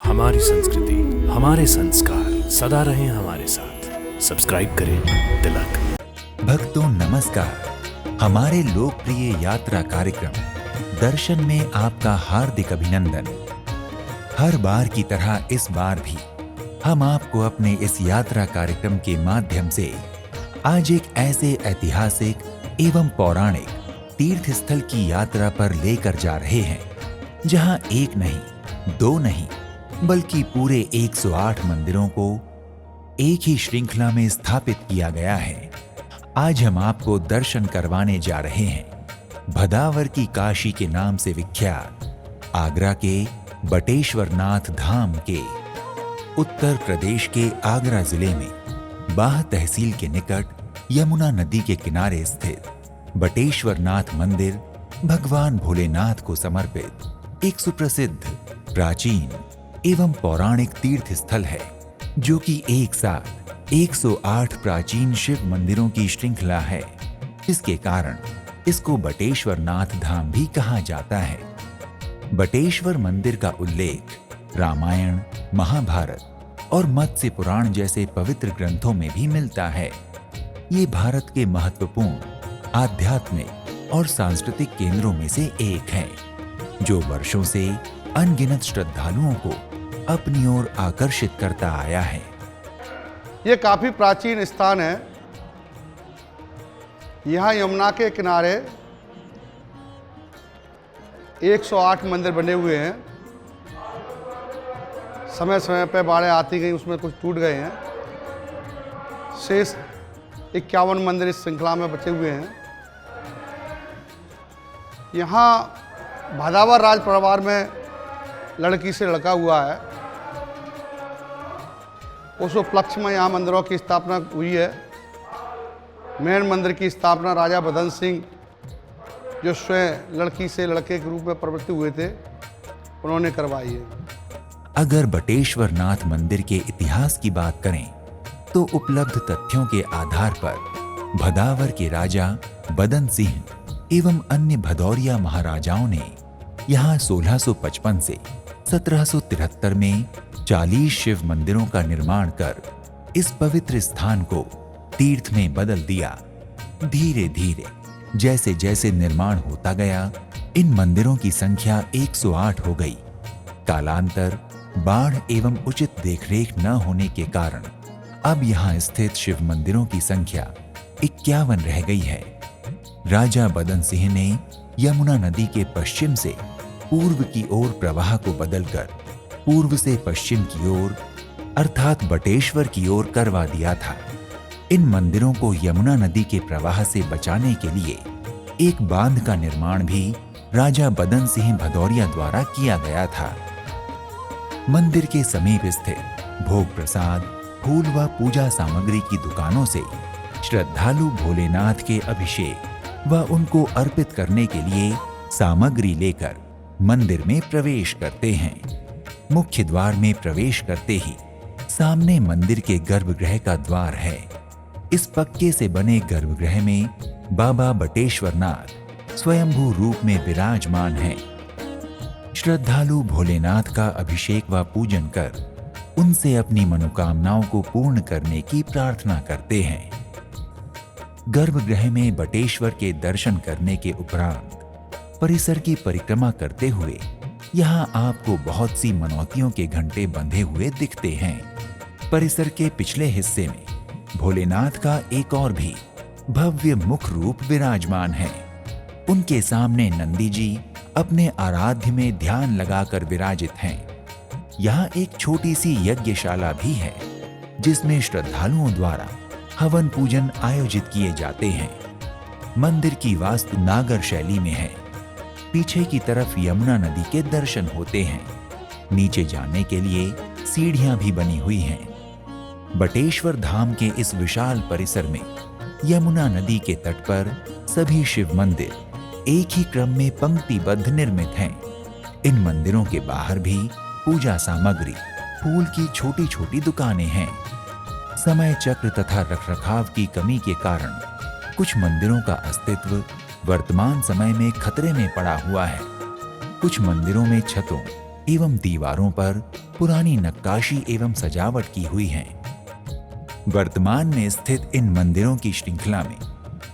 हमारी संस्कृति, हमारे संस्कार सदा रहें हमारे साथ। सब्सक्राइब करें तिलक। भक्तों नमस्कार। हमारे लोकप्रिय यात्रा कार्यक्रम दर्शन में आपका हार्दिक अभिनंदन। हर बार की तरह इस बार भी हम आपको अपने इस यात्रा कार्यक्रम के माध्यम से आज एक ऐसे ऐतिहासिक एवं पौराणिक तीर्थ स्थल की यात्रा पर लेकर जा रहे हैं जहां एक नहीं, दो नहीं, बल्कि पूरे 108 मंदिरों को एक ही श्रृंखला में स्थापित किया गया है। आज हम आपको दर्शन करवाने जा रहे हैं भदावर की काशी के नाम से विख्यात आगरा के बटेश्वर नाथ धाम के उत्तर प्रदेश के आगरा जिले में बाह तहसील के निकट यमुना नदी के किनारे स्थित बटेश्वर नाथ मंदिर भगवान भोलेनाथ को समर्पित एक सुप्रसिद्ध, प्राचीन एवं पौराणिक तीर्थ स्थल है, जो कि एक साथ 108 प्राचीन शिव मंदिरों की श्रृंखला है। इसके कारण इसको बटेश्वर नाथ धाम भी कहा जाता है। बटेश्वर मंदिर का उल्लेख रामायण, महाभारत और मत्स्य पुराण जैसे पवित्र ग्रंथों में भी मिलता है। ये भारत के महत्वपूर्ण आध्यात्मिक और सांस्कृतिक केंद्रों में से एक है, जो वर्षों से अनगिनत श्रद्धालुओं को अपनी ओर आकर्षित करता आया है। ये काफी प्राचीन स्थान है। यहाँ यमुना के किनारे 108 मंदिर बने हुए हैं। समय समय पर बाढ़ें आती गई, उसमें कुछ टूट गए हैं। शेष 51 मंदिर इस श्रृंखला में बचे हुए हैं। यहाँ भदावर राज परिवार में लड़की से लड़का हुआ है। उस उपलक्ष्य में यहाँ मंदिरों की स्थापना हुई है। मेन मंदिर की स्थापना राजा बदन सिंह, जो स्वयं लड़की से लड़के के रूप में प्रवृत्त हुए थे, उन्होंने करवाई है। अगर बटेश्वर नाथ मंदिर के इतिहास की बात करें तो उपलब्ध तथ्यों के आधार पर भदावर के राजा बदन सिंह एवं अन्य भदौरिया महाराजाओं ने यहाँ 1655 से 1773 में 40 शिव मंदिरों का निर्माण कर इस पवित्र स्थान को तीर्थ में बदल दिया। धीरे धीरे जैसे जैसे निर्माण होता गया, इन मंदिरों की संख्या 108 हो गई। कालांतर बाढ़ एवं उचित देखरेख न होने के कारण अब यहाँ स्थित शिव मंदिरों की संख्या 51 रह गई है। राजा बदन सिंह ने यमुना नदी के पश्चिम से पूर्व की ओर प्रवाह को बदलकर पूर्व से पश्चिम की ओर अर्थात बटेश्वर की ओर करवा दिया था। इन मंदिरों को यमुना नदी के प्रवाह से बचाने के लिए एक बांध का निर्माण भी राजा बदन सिंह भदौरिया द्वारा किया गया था। मंदिर के समीप स्थित भोग प्रसाद, फूल व पूजा सामग्री की दुकानों से श्रद्धालु भोलेनाथ के अभिषेक व उनको अर्पित करने के लिए सामग्री लेकर मंदिर में प्रवेश करते हैं। मुख्य द्वार में प्रवेश करते ही सामने मंदिर के गर्भगृह का द्वार है। इस पक्के से बने गर्भगृह में बाबा बटेश्वर नाथ स्वयंभू रूप में विराजमान हैं। श्रद्धालु भोलेनाथ का अभिषेक व पूजन कर उनसे अपनी मनोकामनाओं को पूर्ण करने की प्रार्थना करते हैं। गर्भगृह में बटेश्वर के दर्शन करने के उपरांत परिसर की परिक्रमा करते हुए यहाँ आपको बहुत सी मनौतियों के घंटे बंधे हुए दिखते हैं। परिसर के पिछले हिस्से में भोलेनाथ का एक और भी भव्य मुख रूप विराजमान है। उनके सामने नंदी जी अपने आराध्य में ध्यान लगाकर विराजित हैं। यहाँ एक छोटी सी यज्ञशाला भी है, जिसमें श्रद्धालुओं द्वारा हवन पूजन आयोजित किए जाते हैं। मंदिर की वास्तु नागर शैली में है। पीछे की तरफ यमुना नदी के दर्शन होते हैं। नीचे जाने के लिए सीढ़ियां भी बनी हुई हैं। बटेश्वर धाम के इस विशाल परिसर में यमुना नदी के तट पर सभी शिव मंदिर एक ही क्रम में पंक्तिबद्ध निर्मित हैं। इन मंदिरों के बाहर भी पूजा सामग्री, फूल की छोटी छोटी दुकानें हैं। समय चक्र तथा रखरखाव की कमी के कारण कुछ मंदिरों का अस्तित्व वर्तमान समय में खतरे में पड़ा हुआ है। कुछ मंदिरों में छतों एवं दीवारों पर पुरानी नक्काशी एवं सजावट की हुई है। वर्तमान में स्थित इन मंदिरों की श्रृंखला में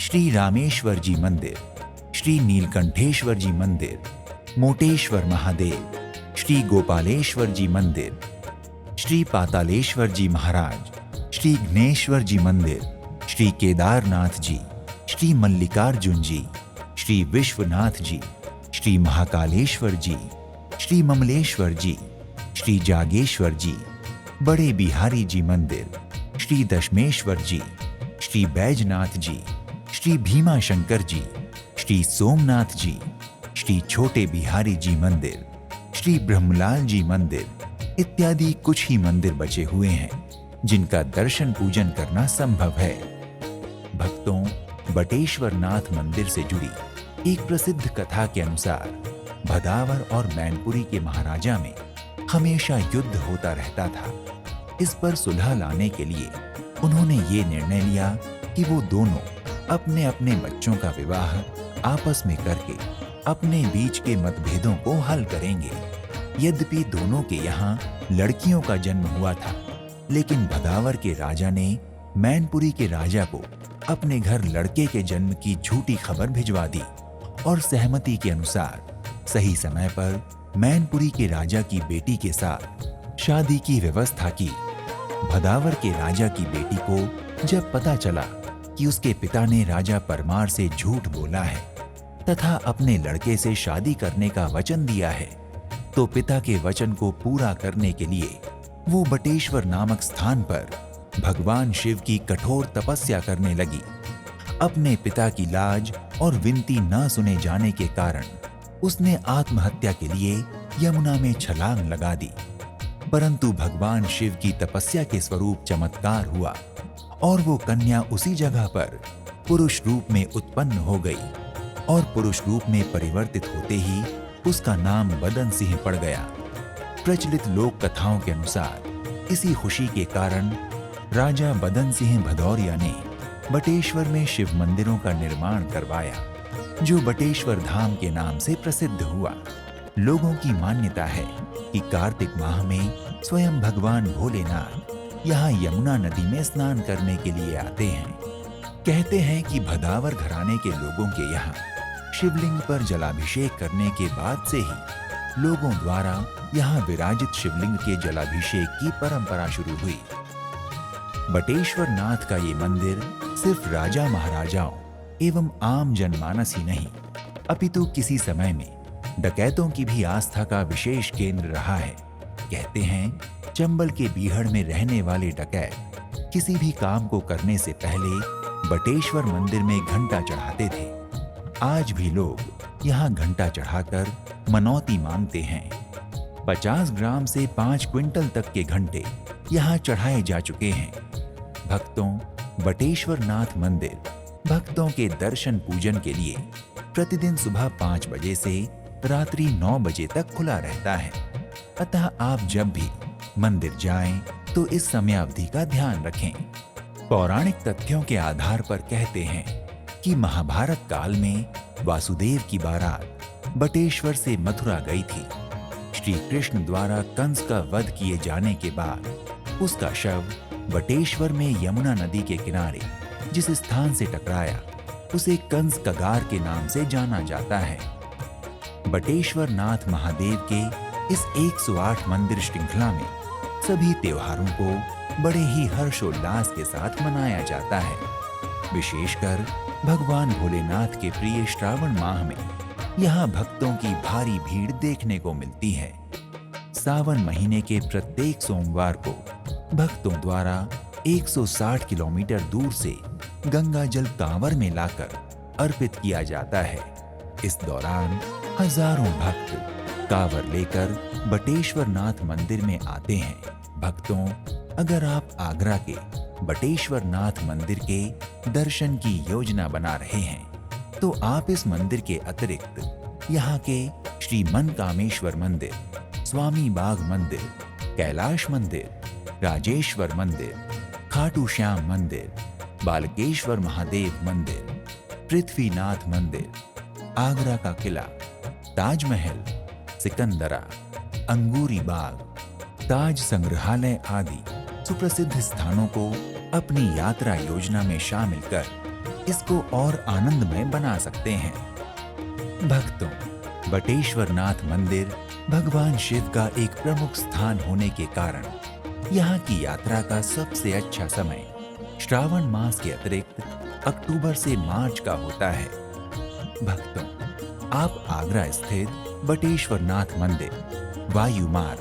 श्री रामेश्वर जी मंदिर, श्री नीलकंठेश्वर जी मंदिर, मोटेश्वर महादेव, श्री गोपालेश्वर जी मंदिर, श्री पातालेश्वर जी महाराज, श्री घ्नेश्वर जी मंदिर, श्री केदारनाथ जी, श्री मल्लिकार्जुन जी, श्री विश्वनाथ जी, श्री महाकालेश्वर जी, श्री ममलेश्वर जी, श्री जागेश्वर जी, बड़े बिहारी जी मंदिर, श्री दशमेश्वर जी, श्री बैजनाथ जी, श्री भीमा शंकर जी, श्री सोमनाथ जी, श्री छोटे बिहारी जी मंदिर, श्री ब्रह्मलाल जी मंदिर इत्यादि कुछ ही मंदिर बचे हुए हैं जिनका दर्शन पूजन करना संभव है। भक्तों, बटेश्वर नाथ मंदिर से जुड़ी एक प्रसिद्ध कथा के अनुसार भदावर और मैनपुरी के महाराजा में हमेशा युद्ध होता रहता था। इस पर सुलह लाने के लिए उन्होंने ये निर्णय लिया कि वो दोनों अपने अपने बच्चों का विवाह आपस में करके अपने बीच के मतभेदों को हल करेंगे। यद्यपि दोनों के यहाँ लड़कियों का जन्म हुआ था, लेकिन भदावर के राजा ने मैनपुरी के राजा को अपने घर लड़के के जन्म की झूठी खबर भिजवा दी और सहमति के अनुसार सही समय पर मैनपुरी के राजा की बेटी के साथ शादी की व्यवस्था की। भदावर के राजा की बेटी को जब पता चला कि उसके पिता ने राजा परमार से झूठ बोला है तथा अपने लड़के से शादी करने का वचन दिया है, तो पिता के वचन को पूरा करने के लिए वो बटेश्वर नामक स्थान पर भगवान शिव की कठोर तपस्या करने लगी। अपने पिता की लाज और विनती न सुने जाने के कारण उसने आत्महत्या के लिए यमुना में छलांग लगा दी। परंतु भगवान शिव की तपस्या के स्वरूप चमत्कार हुआ और वो कन्या उसी जगह पर पुरुष रूप में उत्पन्न हो गई और पुरुष रूप में परिवर्तित होते ही उसका नाम बदन सिंह पड़ गया। प्रचलित लोक कथाओं के अनुसार इसी खुशी के कारण राजा बदन सिंह भदौरिया ने बटेश्वर में शिव मंदिरों का निर्माण करवाया, जो बटेश्वर धाम के नाम से प्रसिद्ध हुआ। लोगों की मान्यता है कि कार्तिक माह में स्वयं भगवान भोलेनाथ यहाँ यमुना नदी में स्नान करने के लिए आते हैं। कहते हैं कि भदावर घराने के लोगों के यहाँ शिवलिंग पर जलाभिषेक करने के बाद से ही लोगों द्वारा यहाँ विराजित शिवलिंग के जलाभिषेक की परंपरा शुरू हुई। बटेश्वर नाथ का ये मंदिर सिर्फ राजा महाराजाओं एवं आम जनमानस ही नहीं, अपितु किसी समय में डकैतों की भी आस्था का विशेष केंद्र रहा है। कहते हैं चंबल के बीहड़ में रहने वाले डकैत किसी भी काम को करने से पहले बटेश्वर मंदिर में घंटा चढ़ाते थे। आज भी लोग यहाँ घंटा चढ़ाकर मनौती मांगते हैं। 50 ग्राम से 5 क्विंटल तक के घंटे यहाँ चढ़ाए जा चुके हैं। भक्तों, बटेश्वर नाथ मंदिर भक्तों के दर्शन पूजन के लिए प्रतिदिन सुबह 5 बजे से रात्रि 9 बजे तक खुला रहता है। अतः आप जब भी मंदिर जाएं तो इस समय अवधि का ध्यान रखें। पौराणिक तथ्यों के आधार पर कहते हैं कि महाभारत काल में वासुदेव की बारात बटेश्वर से मथुरा गई थी। श्री कृष्ण द्वारा कंस का वध किए जाने के बाद उसका शव बटेश्वर में यमुना नदी के किनारे जिस स्थान से टकराया उसे कंस कगार के नाम से जाना जाता है। बटेश्वर नाथ महादेव के इस 108 मंदिर श्रृंखला में सभी त्योहारों को बड़े ही हर्षोल्लास के साथ मनाया जाता है। विशेषकर भगवान भोलेनाथ के प्रिय श्रावण माह में यहाँ भक्तों की भारी भीड़ देखने को मिलती है। सावन महीने के प्रत्येक सोमवार को भक्तों द्वारा 160 किलोमीटर दूर से गंगा जल कांवर में लाकर अर्पित किया जाता है। इस दौरान हजारों भक्त कांवर लेकर बटेश्वर नाथ मंदिर में आते हैं। भक्तों, अगर आप आगरा के बटेश्वर नाथ मंदिर के दर्शन की योजना बना रहे हैं तो आप इस मंदिर के अतिरिक्त यहाँ के श्री मनकामेश्वर मंदिर, स्वामी बाग मंदिर, कैलाश मंदिर, राजेश्वर मंदिर, खाटू श्याम मंदिर, बालकेश्वर महादेव मंदिर, पृथ्वीनाथ मंदिर, आगरा का किला, ताजमहल, सिकंदरा, अंगूरी बाग, ताज संग्रहालय आदि सुप्रसिद्ध स्थानों को अपनी यात्रा योजना में शामिल कर इसको और आनंदमय बना सकते हैं। भक्तों, बटेश्वर नाथ मंदिर भगवान शिव का एक प्रमुख स्थान होने के कारण यहाँ की यात्रा का सबसे अच्छा समय श्रावण मास के अतिरिक्त अक्टूबर से मार्च का होता है। भक्तों, आप आगरा स्थित बटेश्वर नाथ मंदिर वायु मार्ग,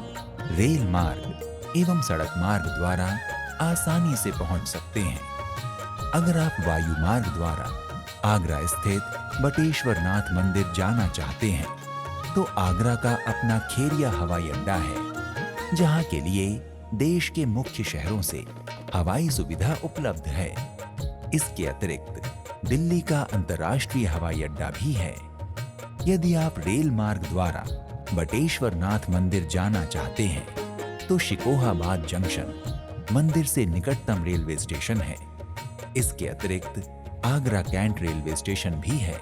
रेल मार्ग एवं सड़क मार्ग द्वारा आसानी से पहुंच सकते हैं। अगर आप वायु मार्ग द्वारा आगरा स्थित बटेश्वर नाथ मंदिर जाना चाहते हैं तो आगरा का अपना खेरिया हवाई अड्डा है, जहां के लिए देश के मुख्य शहरों से हवाई सुविधा उपलब्ध है। इसके अतिरिक्त दिल्ली का अंतर्राष्ट्रीय हवाई अड्डा भी है। यदि आप रेल मार्ग द्वारा बटेश्वर नाथ मंदिर जाना चाहते हैं तो शिकोहाबाद जंक्शन मंदिर से निकटतम रेलवे स्टेशन है। इसके अतिरिक्त आगरा कैंट रेलवे स्टेशन भी है।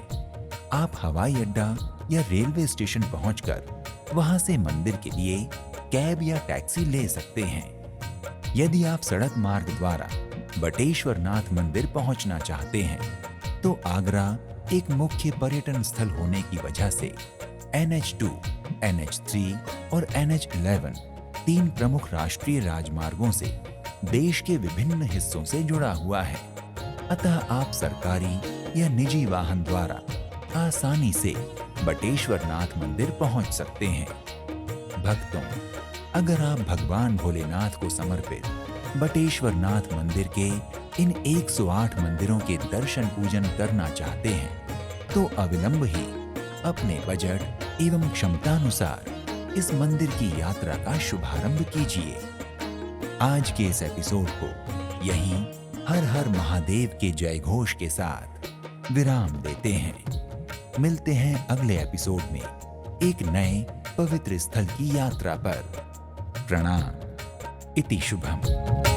आप हवाई अड्डा या रेलवे स्टेशन पहुंचकर वहां से मंदिर के लिए कैब या टैक्सी ले सकते हैं। यदि आप सड़क मार्ग द्वारा बटेश्वर नाथ मंदिर पहुंचना चाहते हैं तो आगरा एक मुख्य पर्यटन स्थल होने की वजह से NH2, NH3 और NH11 तीन प्रमुख राष्ट्रीय राजमार्गों से देश के विभिन्न हिस्सों से जुड़ा हुआ है। अतः आप सरकारी या निजी वाहन द्वारा आसानी से बटेश्वर नाथ मंदिर पहुंच सकते हैं। भक्तों, अगर आप भगवान भोलेनाथ को समर्पित बटेश्वर नाथ मंदिर के इन 108 मंदिरों के दर्शन पूजन करना चाहते हैं तो अविलंब ही अपने बजट एवं क्षमतानुसार इस मंदिर की यात्रा का शुभारंभ कीजिए। आज के इस एपिसोड को यहीं हर हर महादेव के जय घोष के साथ विराम देते हैं। मिलते हैं अगले एपिसोड में एक नए पवित्र स्थल की यात्रा पर। प्रणाम। इति शुभम।